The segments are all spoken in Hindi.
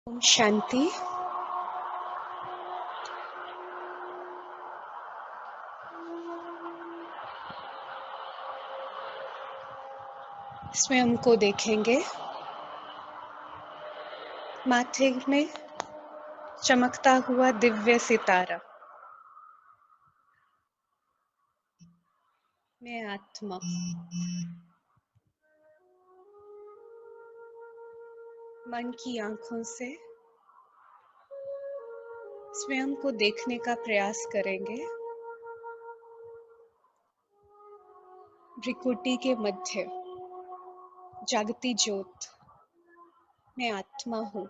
ओम शांति। स्वयं को देखेंगे। माथे में चमकता हुआ दिव्य सितारा। मैं आत्मा। मन की आंखों से स्वयं को देखने का प्रयास करेंगे। भ्रिकुटी के मध्य जागती ज्योत। मैं आत्मा हूँ।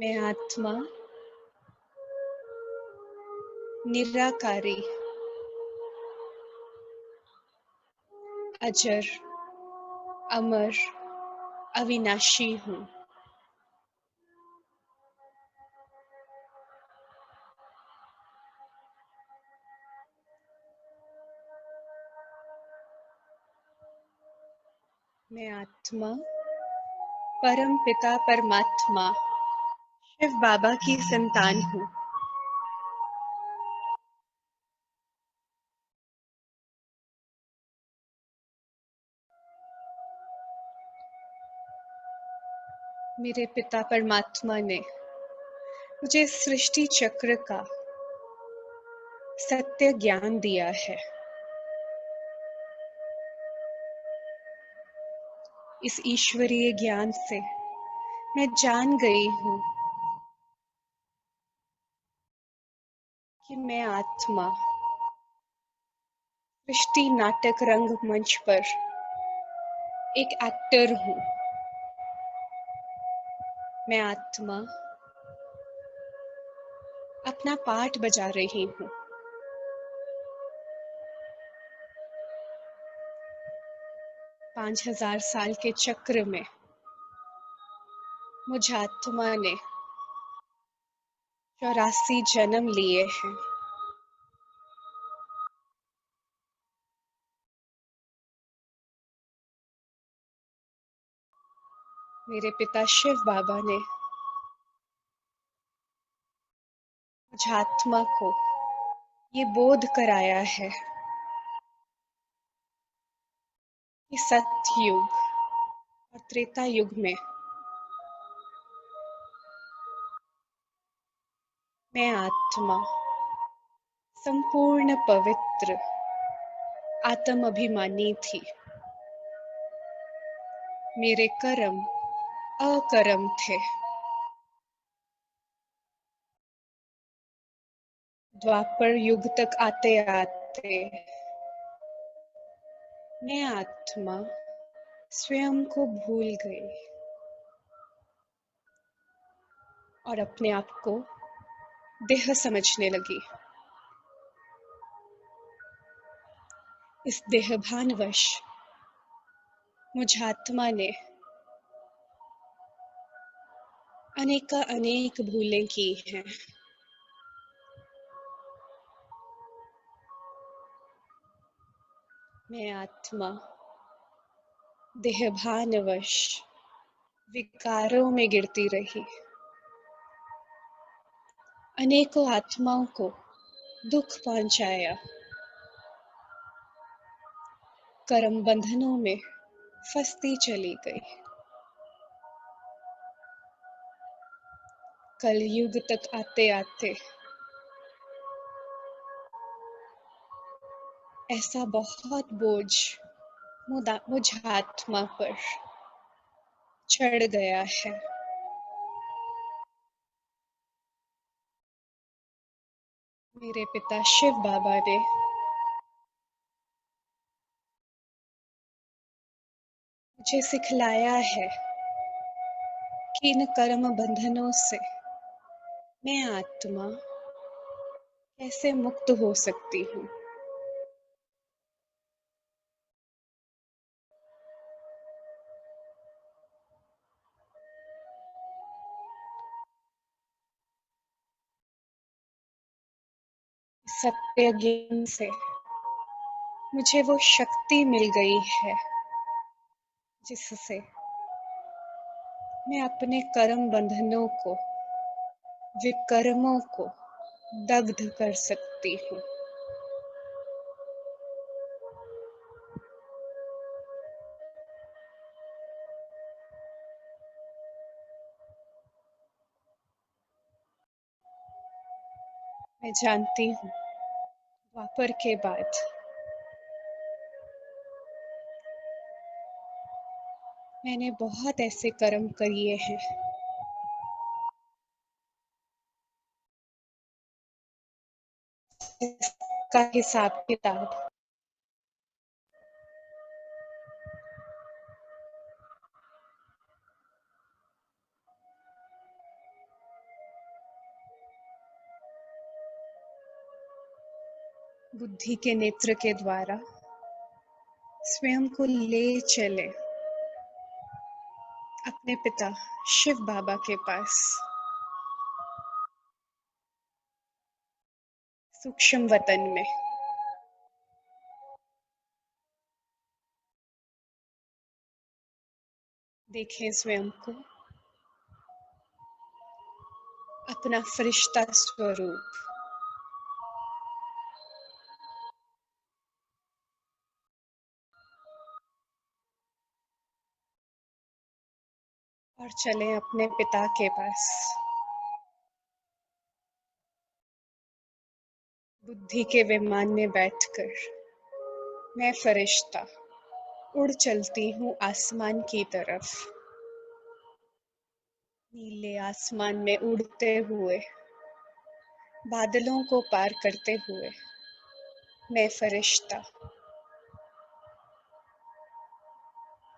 मैं आत्मा निराकारी, अजर, अमर, अविनाशी हूँ। मैं आत्मा परम पिता परमात्मा शिव बाबा की संतान हूँ। मेरे पिता परमात्मा ने मुझे सृष्टि चक्र का सत्य ज्ञान दिया है। इस ईश्वरीय ज्ञान से मैं जान गई हूँ कि मैं आत्मा सृष्टि नाटक रंगमंच पर एक एक्टर हूँ। मैं आत्मा अपना पार्ट बजा रही हूँ। पांच 5000 साल के चक्र में मुझ आत्मा ने 84 जन्म लिए हैं। मेरे पिता शिव बाबा ने मुझ आत्मा को ये बोध कराया है कि सतयुग और त्रेता युग में मैं आत्मा संपूर्ण पवित्र आत्म अभिमानी थी। मेरे कर्म अकर्म थे। द्वापर युग तक आते आते मैं आत्मा स्वयं को भूल गई और अपने आप को देह समझने लगी। इस देहभानवश मुझ आत्मा ने अनेक भूलें की हैं। मैं आत्मा देहभानवश विकारों में गिरती रही। अनेकों आत्माओं को दुख पहुंचाया। कर्म बंधनों में फंसती चली गई। कलयुग तक आते आते ऐसा बहुत बोझ मुझ आत्मा पर चढ़ गया है। मेरे पिता शिव बाबा ने मुझे सिखलाया है कि इन कर्म बंधनों से मैं आत्मा कैसे मुक्त हो सकती हूँ। सत्य ज्ञान से मुझे वो शक्ति मिल गई है जिससे मैं अपने कर्म बंधनों को, विकर्मों को दग्ध कर सकती हूँ। मैं जानती हूँ द्वापर के बाद मैंने बहुत ऐसे कर्म किए हैं जिसका हिसाब किताब बुद्धि के नेत्र के द्वारा स्वयं को ले चले अपने पिता शिव बाबा के पास, सूक्ष्म वतन में। देखें स्वयं को अपना फरिश्ता स्वरूप, और चलें अपने पिता के पास। बुद्धि के विमान में बैठकर मैं फरिश्ता उड़ चलती हूँ आसमान की तरफ। नीले आसमान में उड़ते हुए, बादलों को पार करते हुए मैं फरिश्ता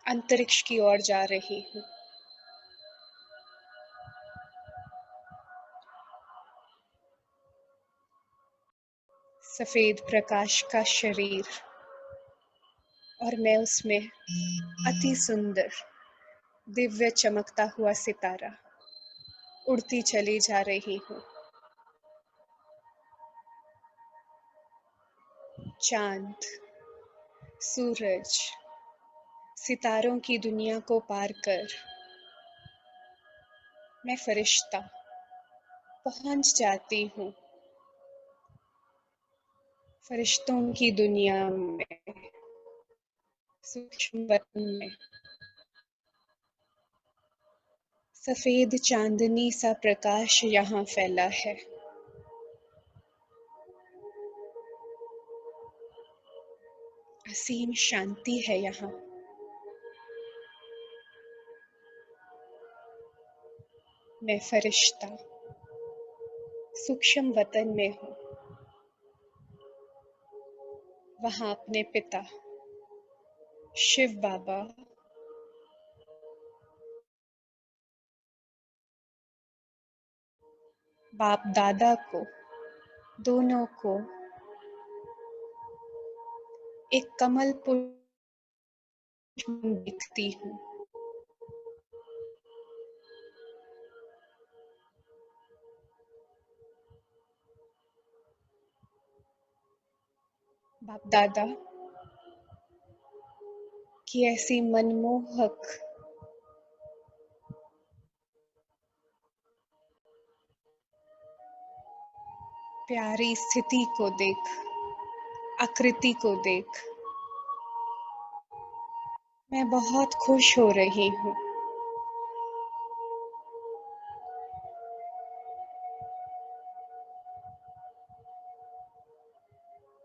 अंतरिक्ष की ओर जा रही हूँ। सफेद प्रकाश का शरीर और मैं उसमें अति सुंदर दिव्य चमकता हुआ सितारा उड़ती चली जा रही हूँ। चांद, सूरज, सितारों की दुनिया को पार कर मैं फरिश्ता पहुंच जाती हूँ फरिश्तों की दुनिया में, सूक्ष्म वतन में। सफेद चांदनी सा प्रकाश यहाँ फैला है। असीम शांति है यहाँ। मैं फरिश्ता सूक्ष्म वतन में हूँ। वहाँ अपने पिता शिव बाबा, बाप दादा को, दोनों को एक कमल पुष्प दिखती हूँ। बाप दादा की ऐसी मनमोहक प्यारी स्थिति को देख, आकृति को देख मैं बहुत खुश हो रही हूँ।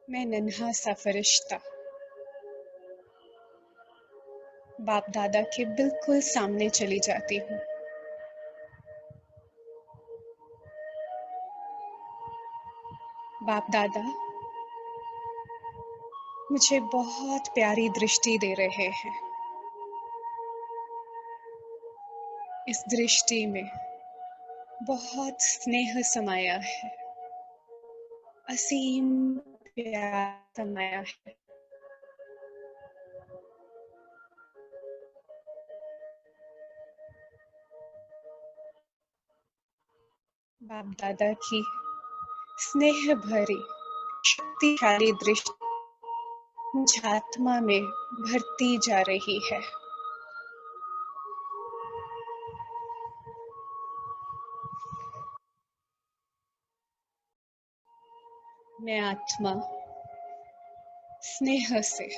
मैं नन्हा सा फरिश्ता बाप दादा के बिल्कुल सामने चली जाती हूँ। बाप दादा मुझे बहुत प्यारी दृष्टि दे रहे हैं। इस दृष्टि में बहुत स्नेह समाया है, असीम प्यार समाया है। बाप दादा की स्नेह भरी शक्तिशाली दृष्टि मुझ आत्मा में भरती जा रही है। मैं आत्मा स्नेह से,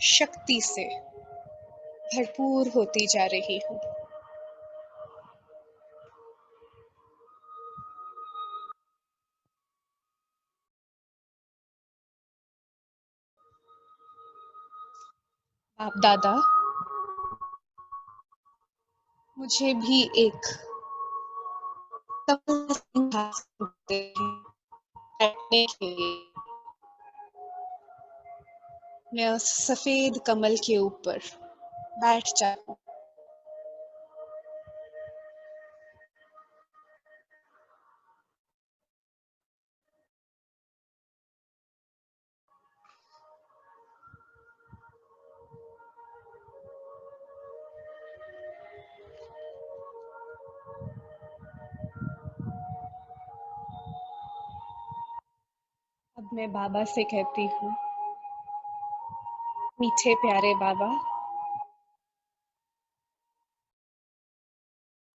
शक्ति से भरपूर होती जा रही हूँ। आप दादा मुझे भी एक कमल सिंहासन देते हैं बैठने के लिए। मैं उस सफेद कमल के ऊपर बैठ जाऊं। अब मैं बाबा से कहती हूँ, मीठे प्यारे बाबा,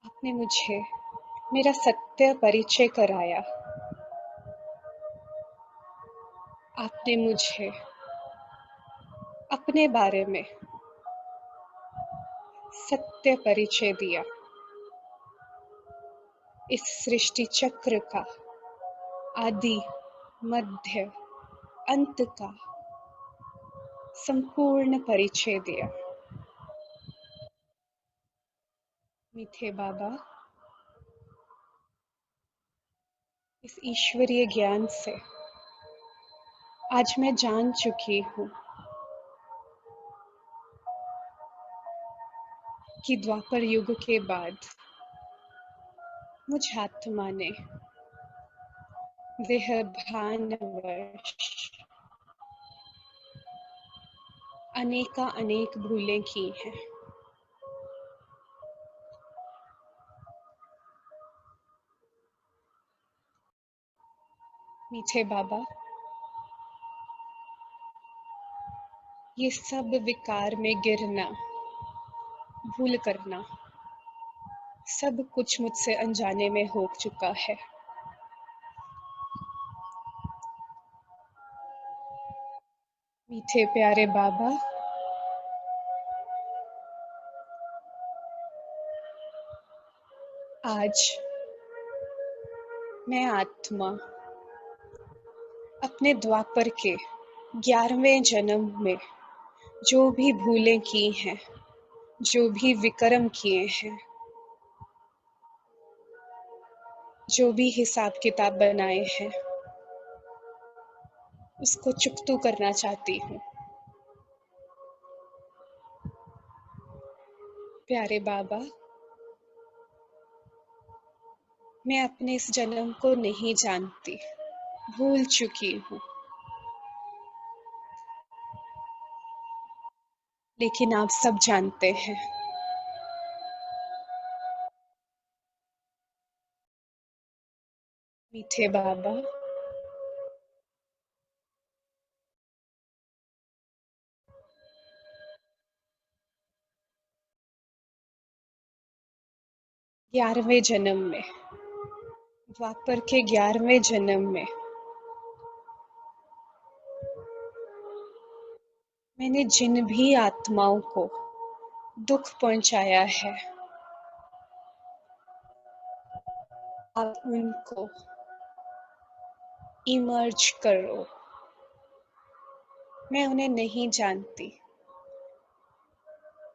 आपने मुझे मेरा सत्य परिचय कराया। आपने मुझे अपने बारे में सत्य परिचय दिया। इस सृष्टि चक्र का आदि, मध्य, अंत का संपूर्ण परिचय दिया। मीठे बाबा, इस ईश्वरीय ज्ञान से आज मैं जान चुकी हूँ कि द्वापर युग के बाद मुझ आत्मा ने देहभानवश अनेक भूलें की हैं। मीठे बाबा, ये सब विकार में गिरना, भूल करना, सब कुछ मुझसे अनजाने में हो चुका है। मीठे प्यारे बाबा, आज मैं आत्मा अपने द्वापर के 11वें जन्म में जो भी भूलें की हैं, जो भी विक्रम किए हैं, जो भी हिसाब किताब बनाए हैं, उसको चुकतू करना चाहती हूँ। प्यारे बाबा, मैं अपने इस जन्म को नहीं जानती, भूल चुकी हूँ, लेकिन आप सब जानते हैं। मीठे बाबा, ग्यारहवें जन्म में, द्वापर के 11वें जन्म में मैंने जिन भी आत्माओं को दुख पहुंचाया है, आप उनको इमर्ज करो। मैं उन्हें नहीं जानती,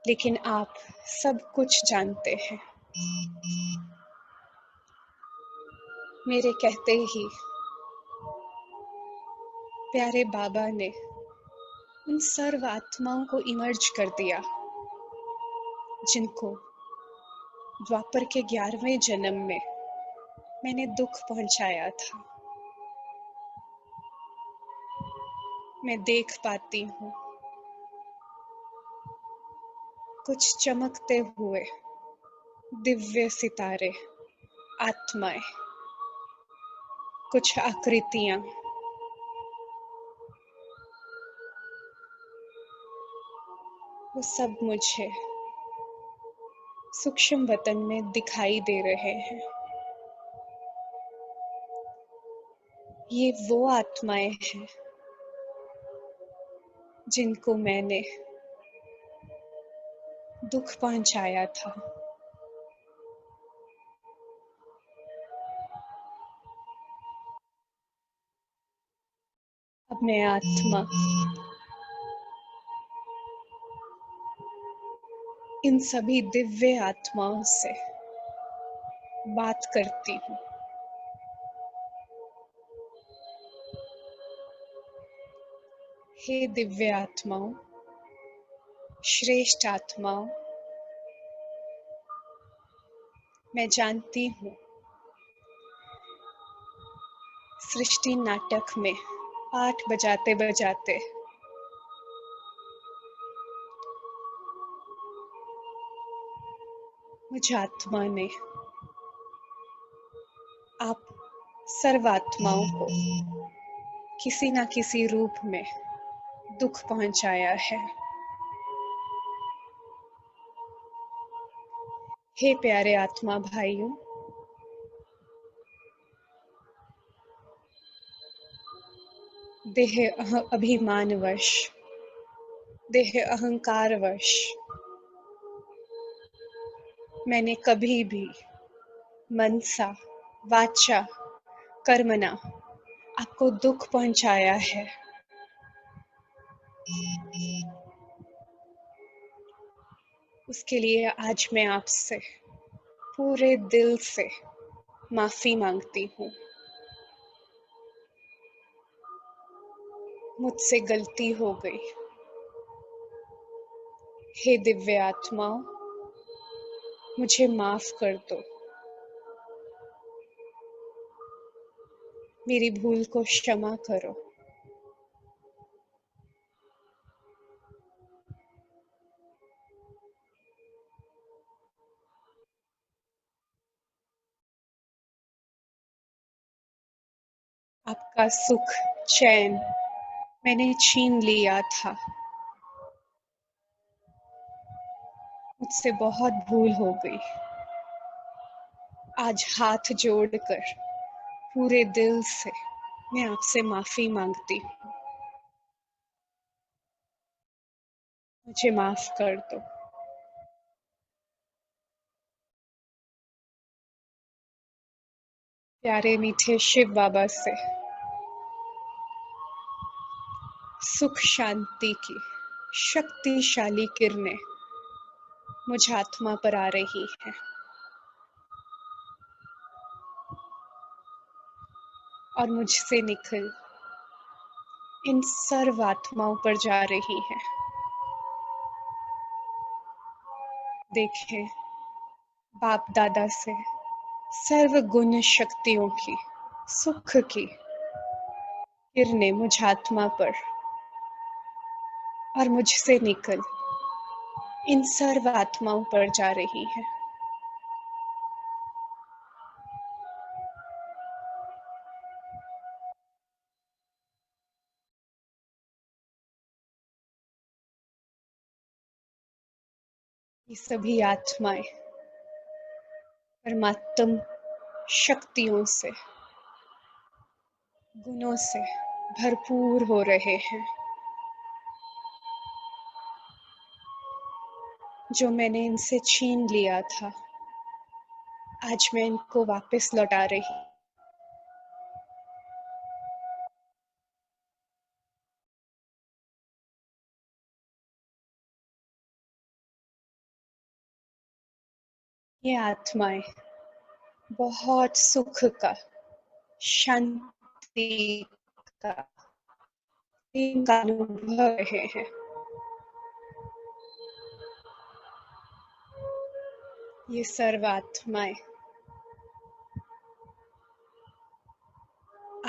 लेकिन आप सब कुछ जानते हैं। मेरे कहते ही प्यारे बाबा ने उन सर्व आत्माओं को इमर्ज कर दिया, जिनको द्वापर के 11वें जन्म में मैंने दुख पहुंचाया था। मैं देख पाती हूँ कुछ चमकते हुए दिव्य सितारे, आत्माएं, कुछ आकृतियां वो सब मुझे सूक्ष्म वतन में दिखाई दे रहे हैं। ये वो आत्माएं हैं जिनको मैंने दुख पहुंचाया था। अब मैं आत्मा इन सभी दिव्य आत्माओं से बात करती हूँ। हे दिव्य आत्माओं, श्रेष्ठ आत्माओं, मैं जानती हूँ सृष्टि नाटक में पाठ बजाते बजाते मुझ आत्मा ने आप सर्वात्माओं को किसी न किसी रूप में दुख पहुंचाया है। हे प्यारे आत्मा भाइयों, देह अभिमानवश, देह अहंकारवश मैंने कभी भी मनसा वाचा कर्मणा आपको दुख पहुंचाया है। उसके लिए आज मैं आपसे पूरे दिल से माफी मांगती हूँ। मुझसे गलती हो गई। हे दिव्य आत्माओं, मुझे माफ कर दो। मेरी भूल को क्षमा करो। आपका सुख चैन मैंने छीन लिया था। मुझसे बहुत भूल हो गई। आज हाथ जोड़कर पूरे दिल से मैं आपसे माफी मांगती हूँ। मुझे माफ कर दो। प्यारे मीठे शिव बाबा से सुख शांति की शक्तिशाली किरणें मुझ आत्मा पर आ रही है और मुझसे निकल इन सर्व आत्माओं पर जा रही है। देखें, बाप दादा से सर्व गुण शक्तियों की सुख की किरणें मुझ आत्मा पर और मुझसे निकल इन सर्व आत्माओं पर जा रही है। ये सभी आत्माएं परमात्म शक्तियों से, गुणों से भरपूर हो रहे हैं, जो मैंने इनसे छीन लिया था। आज मैं इनको वापस लौटा रही। ये आत्माएं बहुत सुख का, शांति का, प्रेम का अनुभव रहे हैं। ये सर्व आत्माएं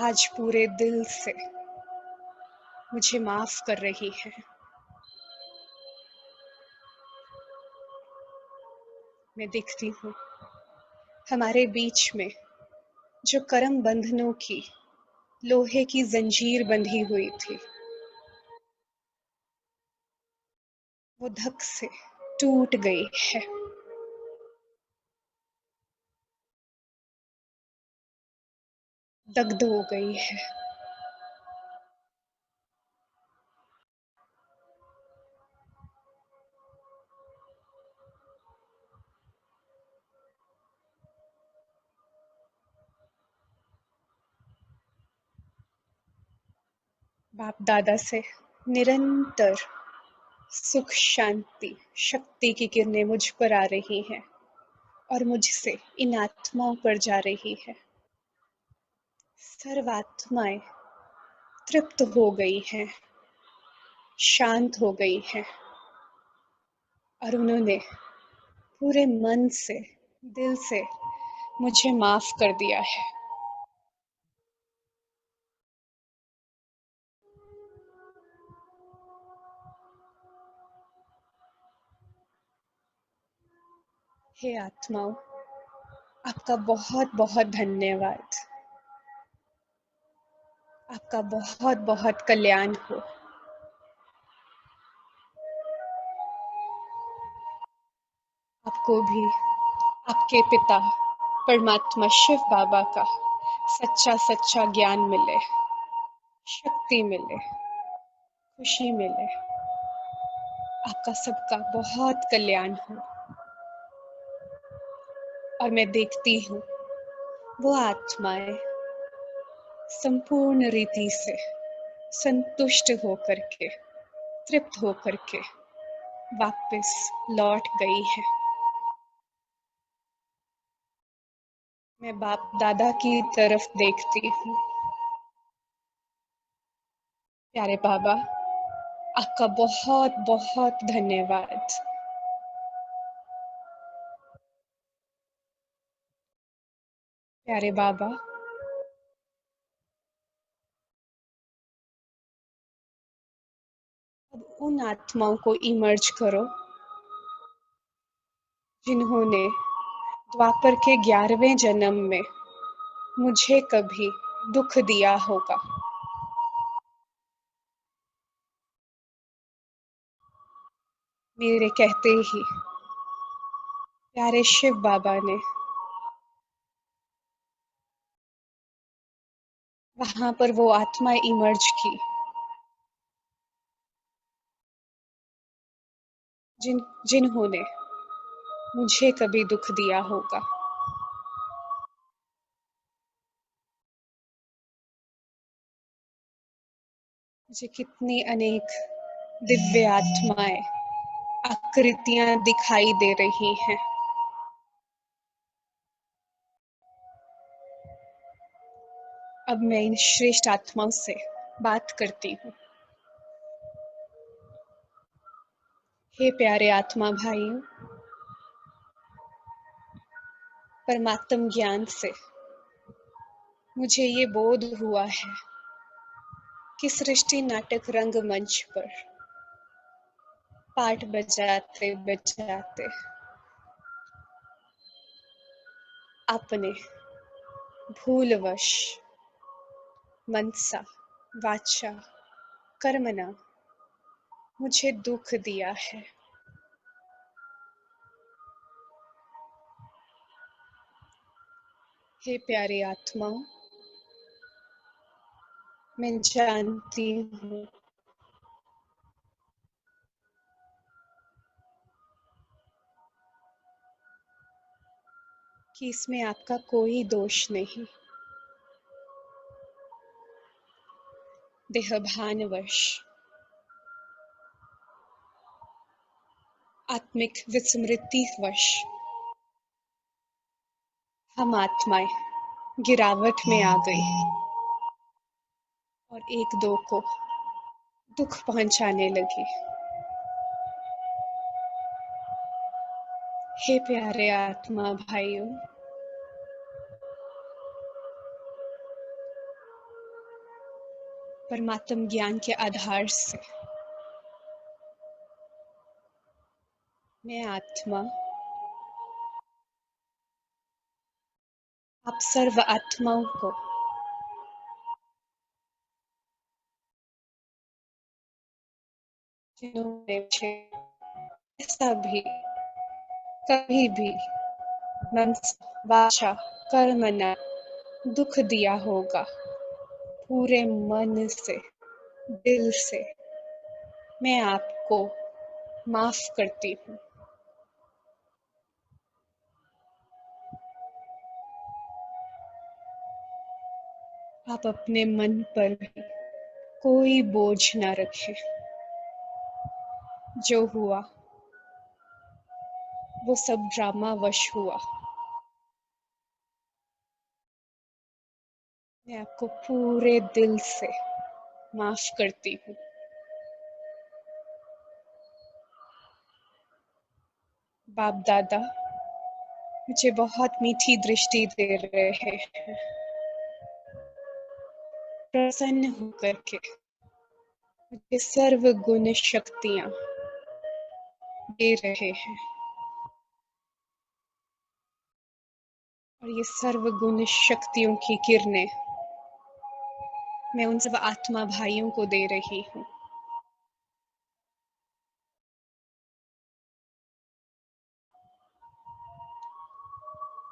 आज पूरे दिल से मुझे माफ कर रही है। मैं देखती हूँ हमारे बीच में जो कर्म बंधनों की लोहे की जंजीर बंधी हुई थी, वो धक से टूट गई है। दग्ध हो गई है। बाप दादा से निरंतर सुख शांति शक्ति की किरणें मुझ पर आ रही हैं और मुझसे इन आत्माओं पर जा रही है। सर्व आत्माएं तृप्त हो गई हैं, शांत हो गई हैं और उन्होंने पूरे मन से, दिल से मुझे माफ कर दिया है। हे आत्माओं, आपका बहुत बहुत धन्यवाद। आपका बहुत बहुत कल्याण हो। आपको भी आपके पिता परमात्मा शिव बाबा का सच्चा सच्चा ज्ञान मिले, शक्ति मिले, खुशी मिले। आपका सबका बहुत कल्याण हो। और मैं देखती हूँ वो आत्माएं संपूर्ण रीति से संतुष्ट होकर के, तृप्त होकर के वापस लौट गई है। मैं बाप दादा की तरफ देखती हूँ। प्यारे बाबा, आपका बहुत बहुत धन्यवाद। प्यारे बाबा, अब उन आत्माओं को इमर्ज करो जिन्होंने द्वापर के 11वें जन्म में मुझे कभी दुख दिया होगा। मेरे कहते ही प्यारे शिव बाबा ने वहां पर वो आत्मा इमर्ज की जिन्होंने मुझे कभी दुख दिया होगा। मुझे कितनी अनेक दिव्य आत्माएं, आकृतियां दिखाई दे रही हैं। अब मैं इन श्रेष्ठ आत्माओं से बात करती हूँ। हे प्यारे आत्मा भाइयों, परमात्म ज्ञान से मुझे ये बोध हुआ है कि सृष्टि नाटक रंगमंच पर पाठ बजाते बजाते आपने भूलवश मनसा वाचा कर्मणा मुझे दुख दिया है। हे प्यारी आत्माओं, मैं जानती हूँ कि इसमें आपका कोई दोष नहीं। देहभानवश, आत्मिक विस्मृतिवश हम आत्माएं गिरावट में आ गई और एक दो को दुख पहुंचाने लगी। हे प्यारे आत्मा भाइयों, परमात्म ज्ञान के आधार से मैं आत्मा आप सर्व आत्माओं को जिन्होंने मुझे ऐसा भी कभी भी मन वाचा कर्मणा दुख दिया होगा, पूरे मन से, दिल से मैं आपको माफ करती हूँ। आप अपने मन पर भी कोई बोझ ना रखें। जो हुआ वो सब ड्रामा वश हुआ। मैं आपको पूरे दिल से माफ करती हूँ। बाप दादा मुझे बहुत मीठी दृष्टि दे रहे हैं, प्रसन्न होकर के मुझे सर्व गुण शक्तियाँ दे रहे हैं, और ये सर्व गुण शक्तियों की किरणें मैं उन सब आत्मा भाइयों को दे रही हूँ।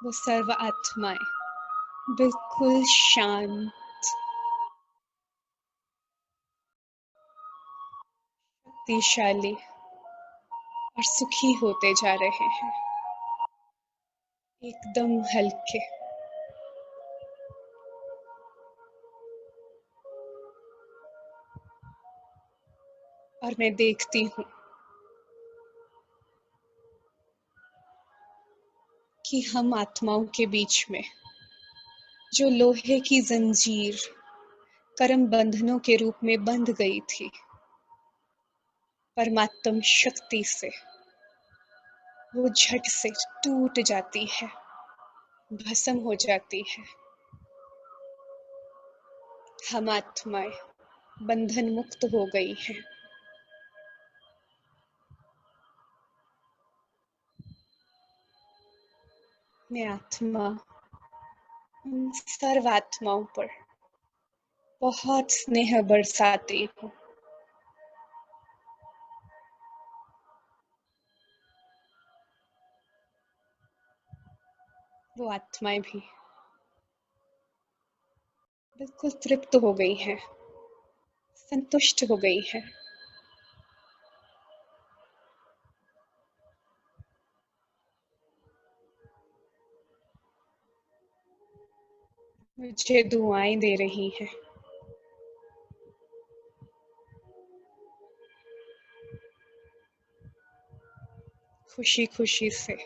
वो सर्व आत्माएं बिल्कुल शांत, शक्तिशाली और सुखी होते जा रहे हैं, एकदम हल्के। और मैं देखती हूँ कि हम आत्माओं के बीच में जो लोहे की जंजीर कर्म बंधनों के रूप में बंध गई थी, परमात्म शक्ति से वो झट से टूट जाती है, भस्म हो जाती है। हम आत्माएं बंधन मुक्त हो गई हैं। मैं आत्मा उन सर्वात्माओं पर बहुत स्नेह बरसाती हूँ। वो आत्माएं भी बिल्कुल तृप्त हो गई हैं, संतुष्ट हो गई हैं। मुझे दुआएं दे रही हैं। खुशी खुशी से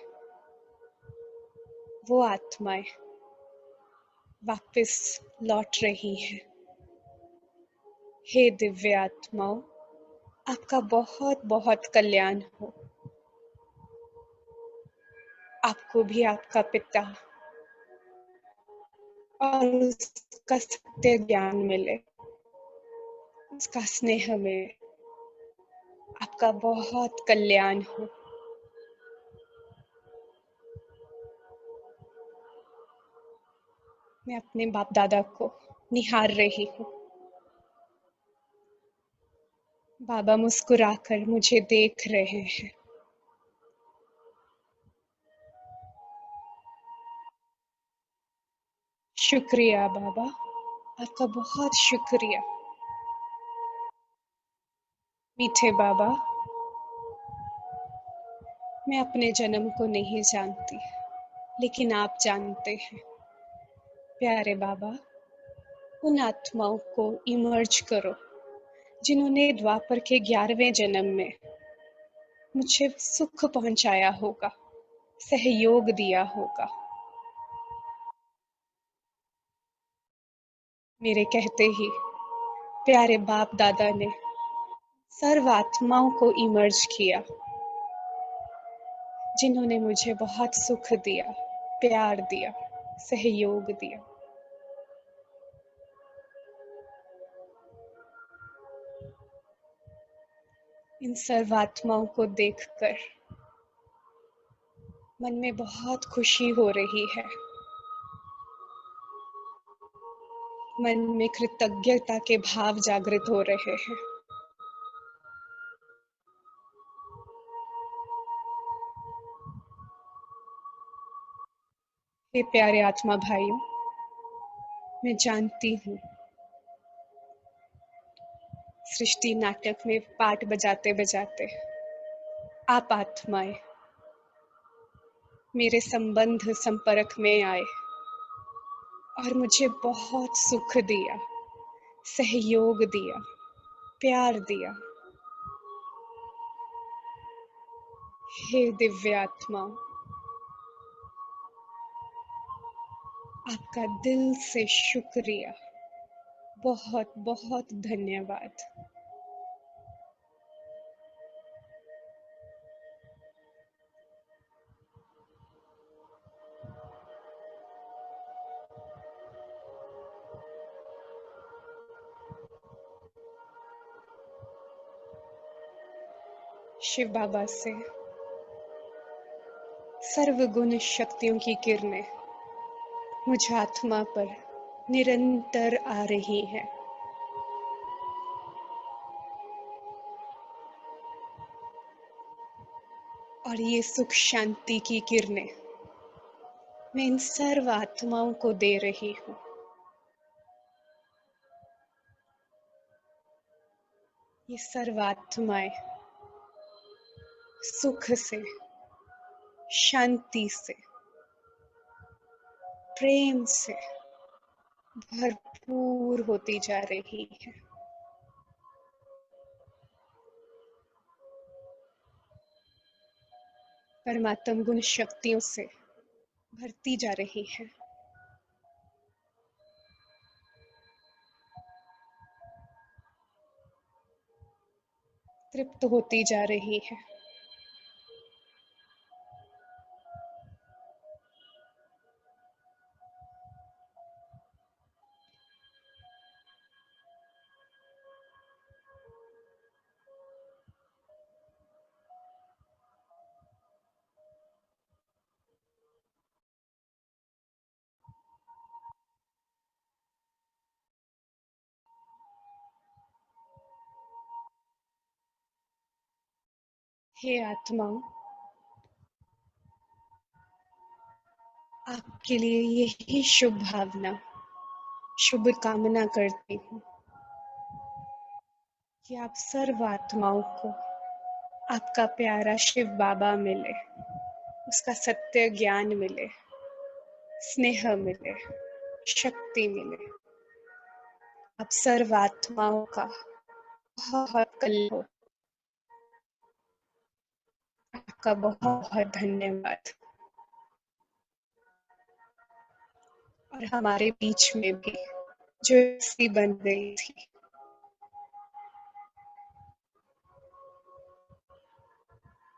वो आत्माएं वापस लौट रही हैं। हे दिव्य आत्माओं, आपका बहुत बहुत कल्याण हो। आपको भी आपका पिता और उसका सत्य ज्ञान मिले, उसका स्नेह मिले। आपका बहुत कल्याण हो। मैं अपने बाप दादा को निहार रही हूँ। बाबा मुस्कुराकर मुझे देख रहे हैं। शुक्रिया बाबा, आपका बहुत शुक्रिया। मीठे बाबा, मैं अपने जन्म को नहीं जानती, लेकिन आप जानते हैं। प्यारे बाबा, उन आत्माओं को इमर्ज करो जिन्होंने द्वापर के 11वें जन्म में मुझे सुख पहुंचाया होगा, सहयोग दिया होगा। मेरे कहते ही प्यारे बाप दादा ने सर्व आत्माओं को इमर्ज किया जिन्होंने मुझे बहुत सुख दिया, प्यार दिया, सहयोग दिया। इन सर्व आत्माओं को देखकर मन में बहुत खुशी हो रही है। मन में कृतज्ञता के भाव जागृत हो रहे हैं। हे प्यारे आत्मा भाइयों, मैं जानती हूँ सृष्टि नाटक में पाठ बजाते बजाते आप आत्माएं मेरे संबंध संपर्क में आए और मुझे बहुत सुख दिया, सहयोग दिया, प्यार दिया। हे दिव्य आत्माओं, आपका दिल से शुक्रिया, बहुत बहुत धन्यवाद। शिव बाबा से सर्वगुण शक्तियों की किरणें मुझ आत्मा पर निरंतर आ रही हैं। और ये सुख शांति की किरणें मैं इन सर्व आत्माओं को दे रही हूँ। ये सर्व आत्माएं सुख से, शांति से, प्रेम से भरपूर होती जा रही है। परमात्म गुण शक्तियों से भरती जा रही है। तृप्त होती जा रही है। हे आत्माओं, आपके लिए यही शुभ भावना, शुभ कामना करती हूँ कि आप सर्व आत्माओं को आपका प्यारा शिव बाबा मिले, उसका सत्य ज्ञान मिले, स्नेह मिले, शक्ति मिले। आप सर्व आत्माओं का बहुत कल्याण हो। आपका बहुत बहुत धन्यवाद। और हमारे बीच में भी जो स्थिति बन गई थी,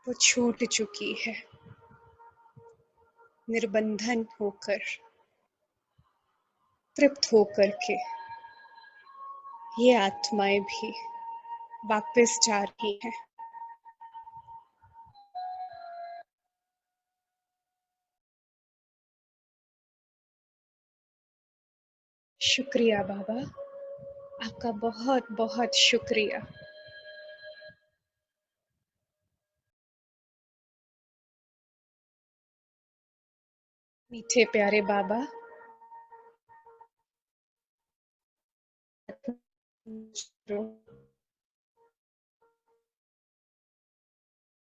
वो छूट चुकी है। निर्बंधन होकर, तृप्त होकर के ये आत्माएं भी वापस जा रही हैं। शुक्रिया बाबा, आपका बहुत बहुत शुक्रिया। मीठे प्यारे बाबा,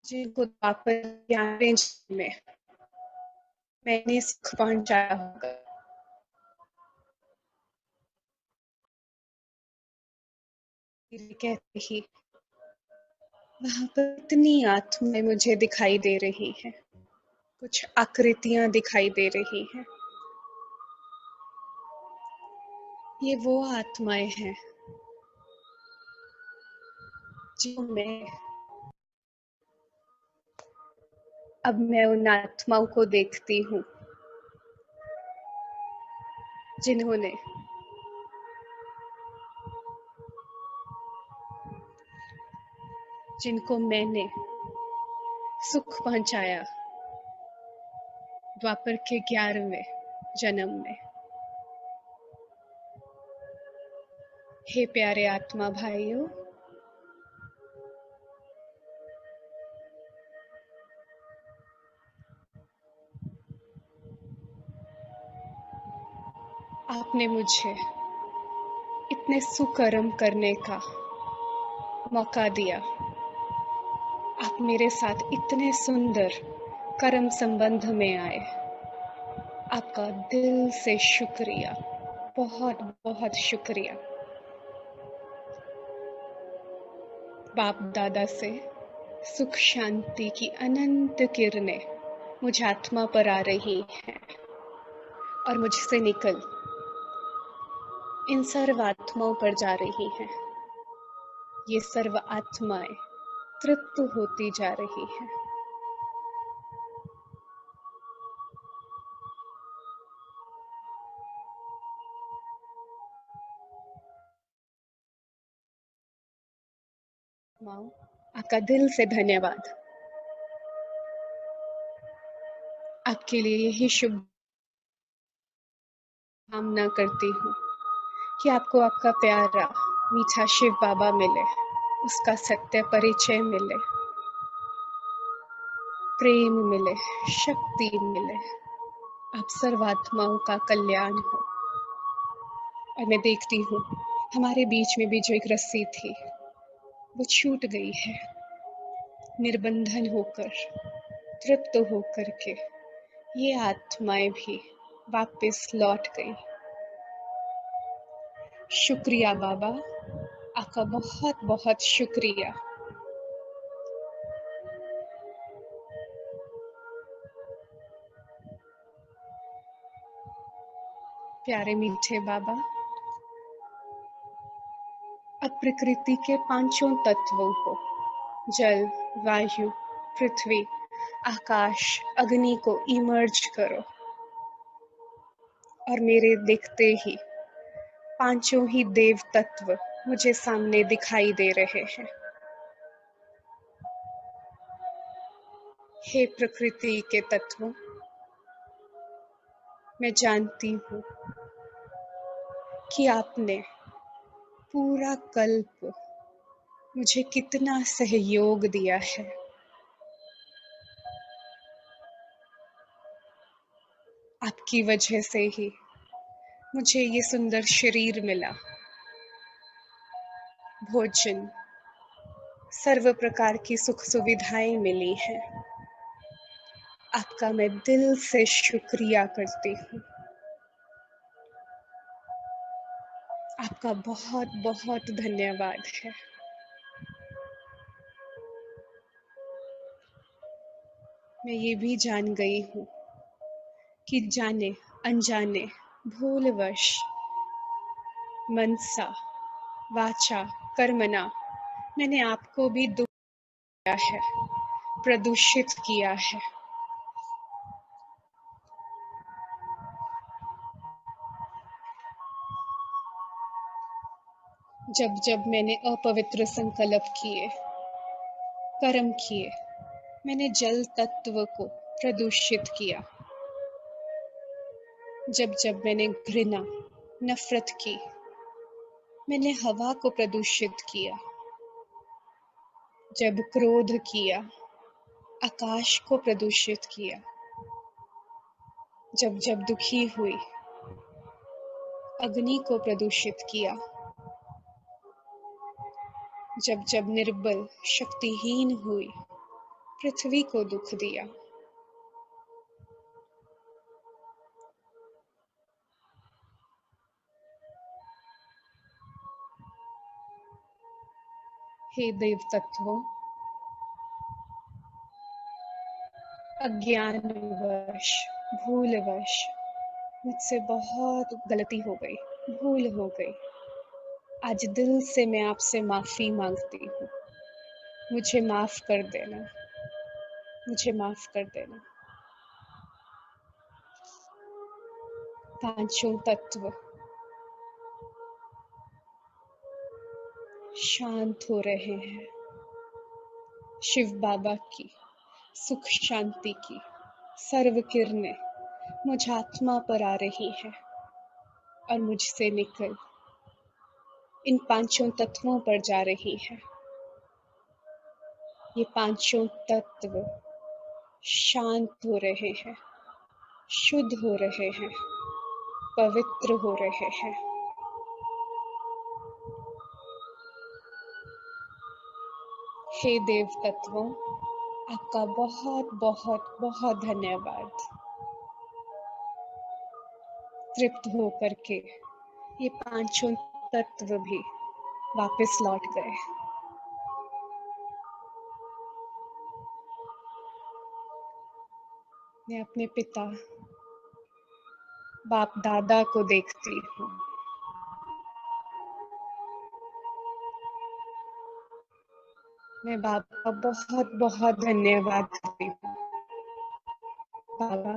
जिनको वापस ज्ञान में मैंने सुख पहुंचाया होगा, कहते ही वहां पर इतनी आत्माएं मुझे दिखाई दे रही हैं, कुछ आकृतियां दिखाई दे रही हैं। ये वो आत्माएं हैं जो मैं उन आत्माओं को देखती हूँ जिनको मैंने सुख पहुंचाया द्वापर के 11वें जन्म में। हे प्यारे आत्मा भाइयों, आपने मुझे इतने सुकर्म करने का मौका दिया। आप मेरे साथ इतने सुंदर कर्म संबंध में आए। आपका दिल से शुक्रिया, बहुत बहुत शुक्रिया। बाप दादा से सुख शांति की अनंत किरणें मुझ आत्मा पर आ रही हैं और मुझसे निकल इन सर्व आत्माओं पर जा रही हैं। ये सर्व आत्माएं तृप्त होती जा रही हैं। माँ, आपका दिल से धन्यवाद। आपके लिए यही शुभ कामना करती हूँ कि आपको आपका प्यारा मीठा शिव बाबा मिले, उसका सत्य परिचय मिले, प्रेम मिले, शक्ति मिले, आप सर्वात्माओं का कल्याण हो। और मैं देखती हूँ हमारे बीच में भी जो एक रस्सी थी वो छूट गई है। निर्बंधन होकर, तृप्त होकर के ये आत्माएं भी वापस लौट गई। शुक्रिया बाबा, आपका बहुत बहुत शुक्रिया। प्यारे मीठे बाबा, अब प्रकृति के पांचों तत्वों को, जल, वायु, पृथ्वी, आकाश, अग्नि को इमर्ज करो और मेरे देखते ही पांचों ही देव तत्व मुझे सामने दिखाई दे रहे हैं। हे प्रकृति के तत्वों, मैं जानती हूँ कि आपने पूरा कल्प मुझे कितना सहयोग दिया है। आपकी वजह से ही मुझे ये सुंदर शरीर मिला, भोजन, सर्व प्रकार की सुख सुविधाएं मिली हैं। आपका मैं दिल से शुक्रिया करती हूँ। आपका बहुत बहुत धन्यवाद है। मैं ये भी जान गई हूँ कि जाने अनजाने भूलवश मनसा वाचा कर्मणा मैंने आपको भी दुख दिया है, प्रदूषित किया है। जब जब मैंने अपवित्र संकल्प किए, कर्म किए, मैंने जल तत्व को प्रदूषित किया। जब जब मैंने घृणा, नफरत की, मैंने हवा को प्रदूषित किया। जब क्रोध किया, आकाश को प्रदूषित किया। जब जब दुखी हुई, अग्नि को प्रदूषित किया। जब जब निर्बल, शक्तिहीन हुई, पृथ्वी को दुख दिया। हे देव तत्वों, अज्ञानवश, भूलवश मुझसे बहुत गलती हो गई, भूल हो गई। आज दिल से मैं आपसे माफी मांगती हूँ। मुझे माफ कर देना, मुझे माफ कर देना। पांचों तत्व शांत हो रहे हैं। शिव बाबा की सुख शांति की सर्व किरणें मुझ आत्मा पर आ रही है और मुझसे निकल इन पांचों तत्वों पर जा रही है। ये पांचों तत्व शांत हो रहे हैं, शुद्ध हो रहे हैं। पवित्र हो रहे हैं। हे देव तत्वों, आपका बहुत बहुत बहुत धन्यवाद। तृप्त होकर के ये पांचों तत्व भी वापस लौट गए। मैं अपने पिता बाप दादा को देखती हूँ। मैं बाबा का बहुत बहुत धन्यवाद करती हूँ। बाबा,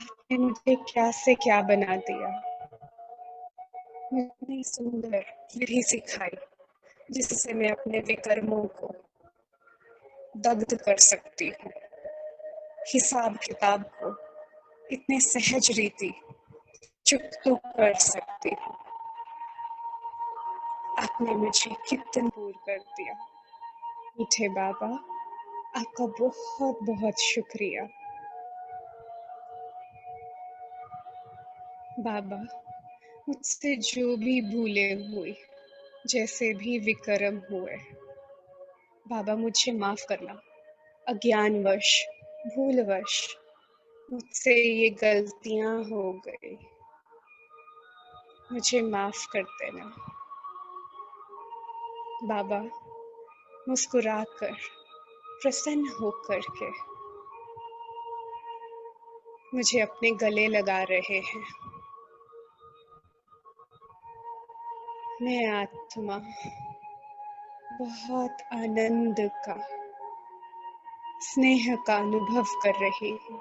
आपने मुझे क्या से क्या बना दिया। मुझे इतनी सुंदर विधि सिखाई जिससे मैं अपने विकर्मों को दग्ध कर सकती हूँ। हिसाब किताब को इतने सहज रीति चुप कर सकती हूँ। आपने मुझे कितना दूर कर दिया। मीठे बाबा, आपका बहुत बहुत शुक्रिया। बाबा, मुझसे जो भी भूलें हुई, जैसे भी विकर्म हुए, बाबा मुझे माफ करना। अज्ञानवश, भूलवश मुझसे ये गलतियां हो गई। मुझे माफ कर देना। बाबा मुस्कुराकर, प्रसन्न होकर के मुझे अपने गले लगा रहे हैं। मैं आत्मा बहुत आनंद का, स्नेह का अनुभव कर रही हूँ।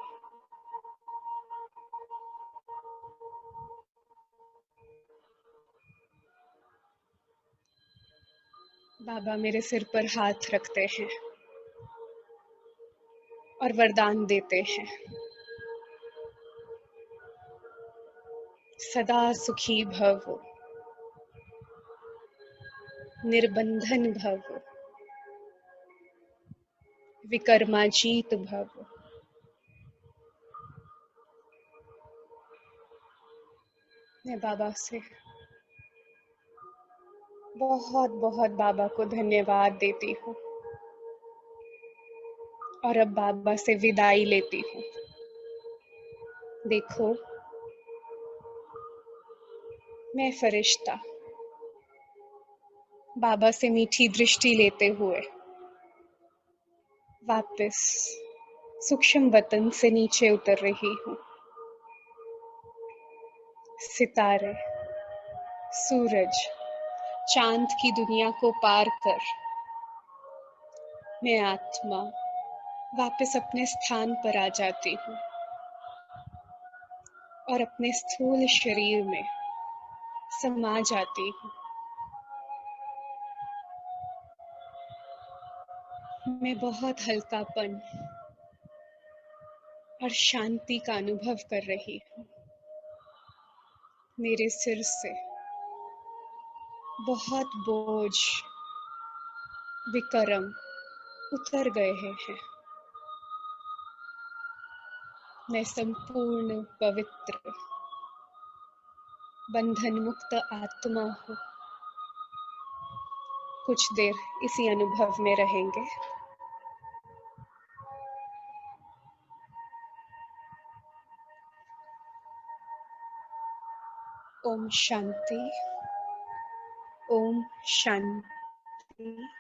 बाबा मेरे सिर पर हाथ रखते हैं और वरदान देते हैं। सदा सुखी भव, निर्बंधन भव, विकर्माजीत भव। मैं बाबा से बहुत बहुत बाबा को धन्यवाद देती हूँ और अब बाबा से विदाई लेती हूँ। देखो, मैं फरिश्ता बाबा से मीठी दृष्टि लेते हुए वापस सूक्ष्म वतन से नीचे उतर रही हूँ। सितारे, सूरज, चांद की दुनिया को पार कर मैं आत्मा वापस अपने स्थान पर आ जाती हूँ और अपने स्थूल शरीर में समा जाती हूँ। मैं बहुत हल्कापन और शांति का अनुभव कर रही हूँ। मेरे सिर से बहुत बोझ, विकर्म उतर गए हैं। मैं संपूर्ण पवित्र, बंधन मुक्त आत्मा हूँ। कुछ देर इसी अनुभव में रहेंगे। ओम शांति, ओम शांति।